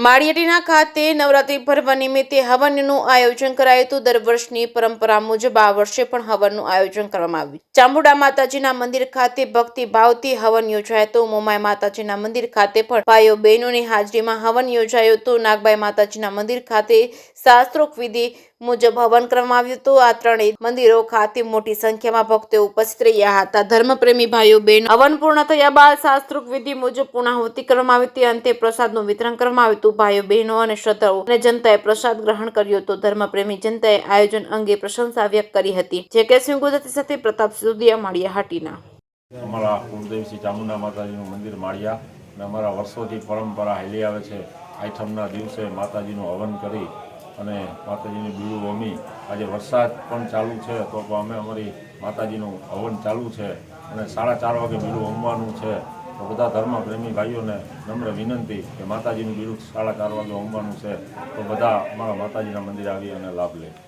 માળિયાટીના ખાતે નવરાત્રી પર્વ નિમિત્તે હવનનું આયોજન કરાયું હતું। દર વર્ષની પરંપરા મુજબ આ વર્ષે પણ હવનનું આયોજન કરવામાં આવ્યું। ચામુંડા માતાજીના મંદિર ખાતે ભક્તિ ભાવથી હવન યોજાયો હતો। મોમાઈ માતાજીના મંદિર ખાતે પણ ભાઈઓ બહેનોની હાજરીમાં હવન યોજાયો હતો। નાગબાઈ માતાજીના મંદિર ખાતે શાસ્ત્રોક્ત વિધિ મુજબ હવન કરવામાં આવ્યું હતું। આ ત્રણેય મંદિરો ખાતે મોટી સંખ્યામાં ભક્તો ઉપસ્થિત રહ્યા હતા। ધર્મપ્રેમી ભાઈઓ બહેનો હવન પૂર્ણ થયા બાદ શાસ્ત્રોક્ત વિધિ મુજબ પૂર્ણાહુતિ કરવામાં આવી હતી। અંતે પ્રસાદનું વિતરણ કરવામાં આવ્યું હતું। ભાઈઓ બહેનો અને શ્રદ્ધાળુઓ અને જનતાએ પ્રસાદ ગ્રહણ કર્યો હતો। ધર્મપ્રેમી જનતાએ આયોજન અંગે પ્રશંસા વ્યક્ત કરી હતી। જે સિંહ ગુજરાતી સાથે પ્રતાપ સુદિયા માળિયાહાટીના। અમારા કુળદેવી શ્રી ચામુંડા માતાજીનું મંદિર માળિયા અને અમારા વર્ષોથી પરંપરા હાલી આવે છે। આઠમના દિવસે માતાજીનું હવન કરી અને માતાજીની બીડું હોમી આજે વરસાદ પણ ચાલુ છે તો પણ અમે અમારી માતાજીનું હવન ચાલુ છે અને 4:30 વાગે બીડું હોમવાનું છે। તો બધા ધર્મપ્રેમી ભાઈઓને નમ્ર વિનંતી કે માતાજીનું બીડું 4:30 વાગે હોમવાનું છે તો બધા અમારા માતાજીના મંદિરે આવી અને લાભ લે।